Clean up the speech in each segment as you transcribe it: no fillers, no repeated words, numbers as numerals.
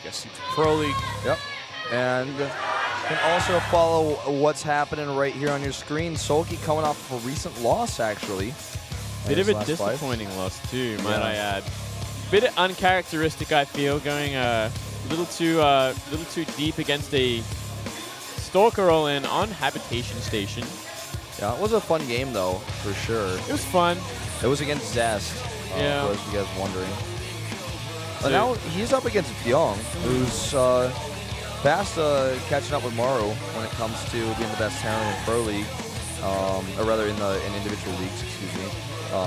League, SKT Pro League. Yep. And you can also follow what's happening right here on your screen. Soulkey coming off of a recent loss, actually. Bit of a disappointing loss, too, might I add. Bit uncharacteristic, I feel, going a little too deep against a Stalker roll-in on Habitation Station. Yeah, it was a fun game, though, for sure. It was fun. It was against Zest, yeah. for those of you guys wondering. But now he's up against Bbyong, who's fast catching up with Maru when it comes to being the best talent in Pro League, or rather in individual leagues, excuse me,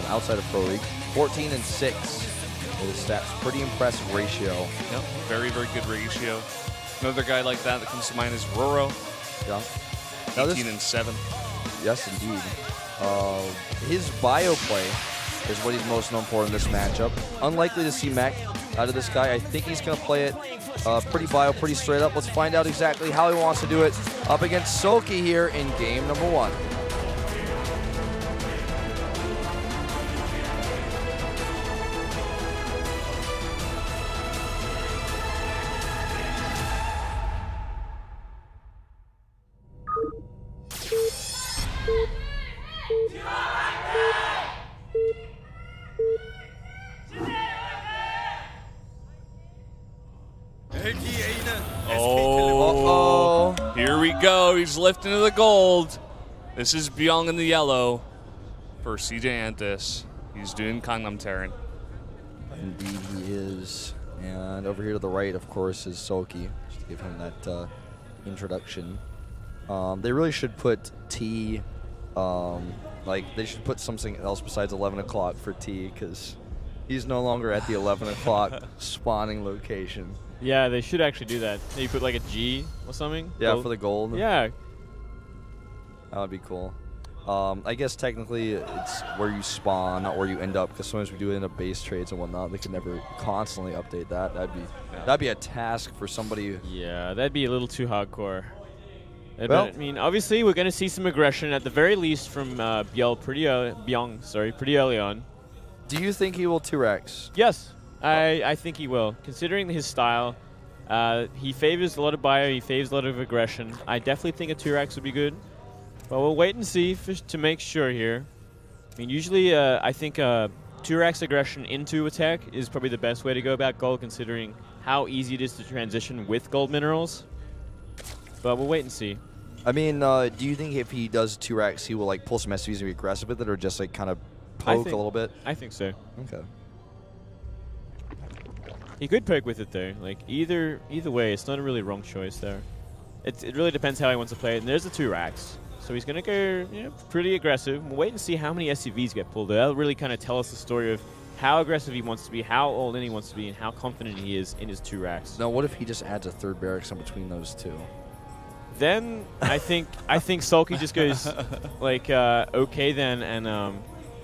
outside of Pro League. 14 and 6 is stats. Pretty impressive ratio. Yep, very, very good ratio. Another guy like that comes to mind is Roro. Yeah. 18 and 7. Yes, indeed. His bio play is what he's most known for in this matchup. Unlikely to see mech out of this guy. I think he's going to play it pretty bio, pretty straight up. Let's find out exactly how he wants to do it up against Soulkey here in game number 1. Oh, here we go. He's lifting to the gold. This is Bbyong in the yellow for CJ Antis. He's doing Gangnam Terran. Indeed he is. And over here to the right, of course, is Soulkey. Just to give him that introduction. They really should put T, like they should put something else besides 11 o'clock for T, because he's no longer at the 11 o'clock spawning location. Yeah, they should actually do that. Maybe put like a G or something. Yeah, gold. for the gold. Yeah. That would be cool. I guess technically it's where you spawn, not where you end up, because sometimes we do end up base trades and whatnot. They could never constantly update that. That'd be a task for somebody. Yeah, that'd be a little too hardcore. Well, I mean, obviously we're going to see some aggression at the very least from Bbyong pretty early on. Do you think he will 2-Rex? Yes, I think he will. Considering his style, he favors a lot of bio, he favors a lot of aggression. I definitely think a 2-Rex would be good. But we'll wait and see to make sure here. I mean, usually I think 2-Rex aggression into attack is probably the best way to go about gold, considering how easy it is to transition with gold minerals. But we'll wait and see. I mean, do you think if he does 2-Rex, he will like pull some SCVs and be aggressive with it, or just like kind of poke a little bit? I think so. Okay. He could poke with it though. Like either way, it's not a really wrong choice there. It really depends how he wants to play it. And there's the 2-Rex. So he's going to go pretty aggressive. We'll wait and see how many SCVs get pulled. That'll really kind of tell us the story of how aggressive he wants to be, how all in he wants to be, and how confident he is in his 2-Rex. Now, what if he just adds a 3rd barracks in between those two? Then I think Soulkey just goes like okay then, and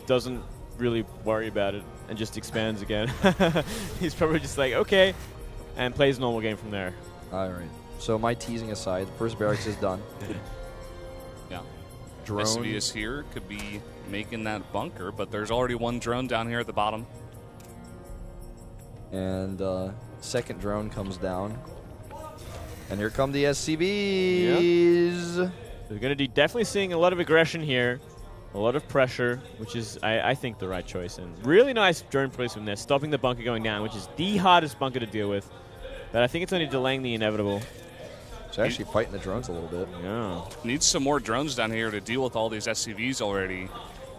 doesn't really worry about it and just expands again. He's probably just like okay, and plays a normal game from there. All right. So my teasing aside, the first barracks is done. Yeah. Drone SCV is here, could be making that bunker, but there's already one drone down here at the bottom. And second drone comes down. And here come the SCVs. Yep. We're going to be definitely seeing a lot of aggression here, a lot of pressure, which is, I think, the right choice. And really nice drone placement there, stopping the bunker going down, which is the hardest bunker to deal with. But I think it's only delaying the inevitable. It's actually fighting the drones a little bit. Yeah. Needs some more drones down here to deal with all these SCVs already.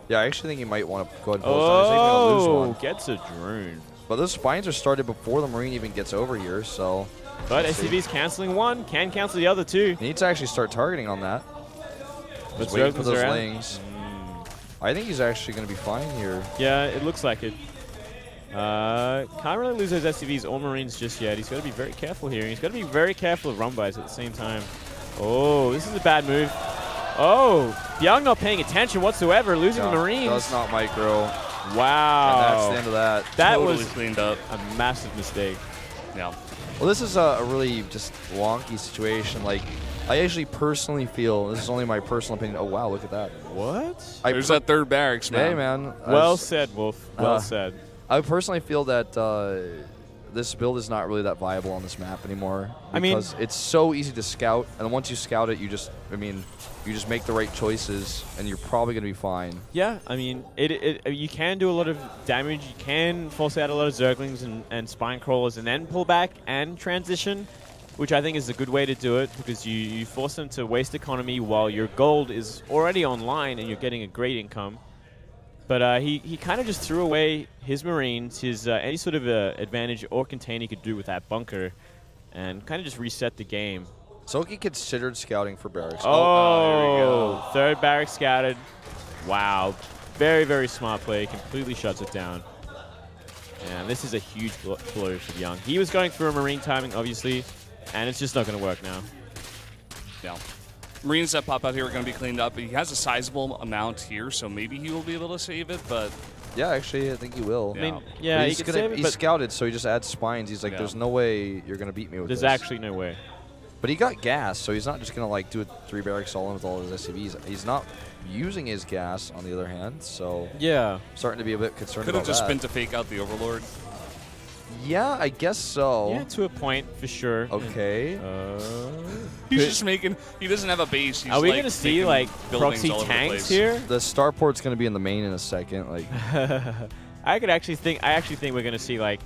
Yeah, I actually think he might want to go ahead and post on. He's even going to lose one. Gets a drone. But those spines are started before the Marine even gets over here, so... But SCV's canceling one, can cancel the other two. He needs to actually start targeting on that. Just waiting for those lings. I think he's actually going to be fine here. Yeah, it looks like it. Can't really lose those SCVs or Marines just yet. He's got to be very careful here. He's got to be very careful of run-bys at the same time. Oh, this is a bad move. Oh, Bbyong not paying attention whatsoever, losing the Marines. Does not micro. Wow. And that's the end of that. That totally was cleaned up. A massive mistake. Yeah. Well, this is a really just wonky situation. Like, I actually personally feel, this is only my personal opinion. Oh, wow, look at that. What? There's that 3rd barracks, man. Hey, man. Well said, Wolf. Well said. I personally feel that this build is not really that viable on this map anymore. I mean, because it's so easy to scout, and then once you scout it, you just make the right choices, and you're probably going to be fine. Yeah, I mean, you can do a lot of damage. You can force out a lot of Zerglings and Spine Crawlers and then pull back and transition, which I think is a good way to do it because you force them to waste economy while your gold is already online and you're getting a great income. But he kind of just threw away his Marines, his any sort of advantage or contain he could do with that bunker, and kind of just reset the game. Soulkey considered scouting for barracks. Oh, there we go. Third barrack scouted. Wow. Very, very smart play. Completely shuts it down. And this is a huge blow for Bbyong. He was going through a Marine timing, obviously, and it's just not going to work now. Yeah. Marines that pop out here are going to be cleaned up. He has a sizable amount here, so maybe he will be able to save it, but... Yeah, actually, I think he will. I mean, yeah, he's scouted, so he just adds spines. He's like, there's no way you're going to beat me with this. There's actually no way. But he got gas, so he's not just going to like do a 3-barrack all in with all his SCVs. He's not using his gas, on the other hand, so... Yeah. I'm starting to be a bit concerned about that. Could have just been to fake out the Overlord. Yeah, I guess so. Yeah, to a point, for sure. Okay. He's just making... He doesn't have a base. He's are we like going to see, like, proxy tanks here? The starport's going to be in the main in a second. Like, I actually think we're going to see, like,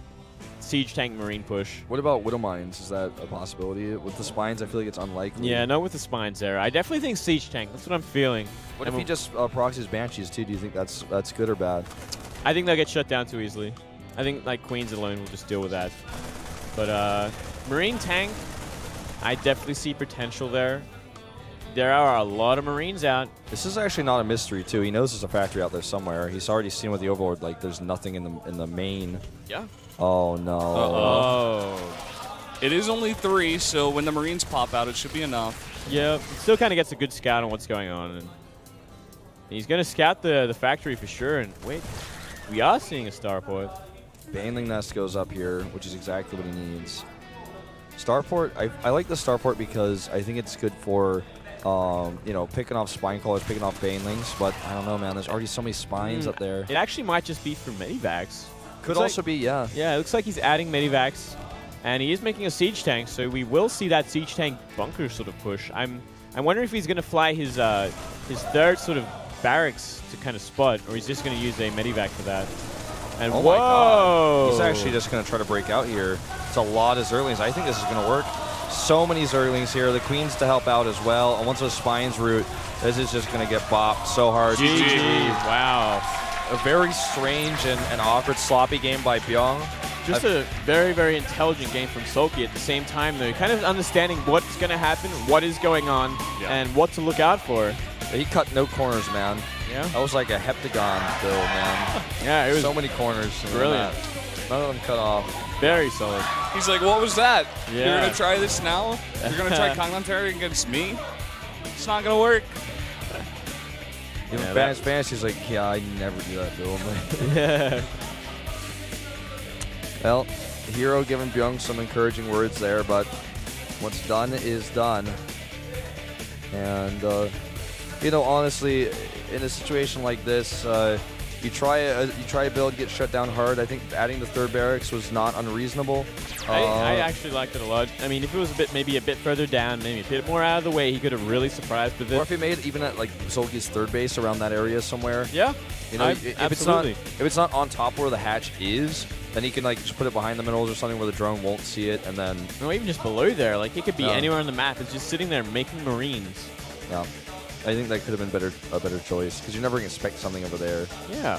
siege tank Marine push. what about Widow Mines? Is that a possibility? With the spines, I feel like it's unlikely. Yeah, not with the spines there. I definitely think siege tank. That's what I'm feeling. What if he just proxies Banshees, too? Do you think that's good or bad? I think they'll get shut down too easily. I think like Queens alone will just deal with that. But Marine tank, I definitely see potential there. There are a lot of Marines out. This is actually not a mystery, too. He knows there's a factory out there somewhere. He's already seen with the Overlord, like, there's nothing in the main. Yeah. Oh, no. Oh. It is only 3, so when the Marines pop out, it should be enough. Yeah, still kind of gets a good scout on what's going on. And he's going to scout the factory for sure. And wait, we are seeing a starport. Baneling Nest goes up here, which is exactly what he needs. Starport, I like the Starport because I think it's good for, you know, picking off Spine Crawlers, picking off Banelings, but I don't know, man. There's already so many spines up there. It actually might just be for Medivacs. Could also be, yeah. Yeah, it looks like he's adding Medivacs, and he is making a siege tank, so we will see that siege tank bunker sort of push. I'm wondering if he's going to fly his third sort of barracks to kind of spot, or he's just going to use a Medivac for that. And oh whoa! My God. He's actually just going to try to break out here. It's a lot of Zerglings. I think this is going to work. So many Zerglings here. The Queen's to help out as well. And once those spines root, this is just going to get bopped so hard. GG. Wow. A very strange and awkward, sloppy game by Bbyong. Just a very, very intelligent game from Soulkey at the same time, though. Kind of understanding what's going to happen, what is going on, and what to look out for. He cut no corners, man. Yeah. That was like a heptagon build, man. Yeah, it was so many corners. brilliant. None of them cut off. Very solid. He's like, what was that? Yeah. You're going to try this now? You're going to try commentary against me? It's not going to work. Even Fantasy's like, yeah, I never do that build. Yeah. Well, Hero giving Bbyong some encouraging words there, but what's done is done. And, you know, honestly, in a situation like this, you try a build, get shut down hard. I think adding the third barracks was not unreasonable. I actually liked it a lot. I mean, if it was maybe a bit further down, maybe a bit more out of the way, he could have really surprised with it. Or if he made it even at like Soulkey's third base around that area somewhere. Yeah, you know, absolutely. If it's not on top where the hatch is, then he can like just put it behind the minerals or something where the drone won't see it, and then. No, even just below there. Like it could be anywhere on the map. It's just sitting there making Marines. Yeah, I think that could have been a better choice because you're never gonna expect something over there. Yeah.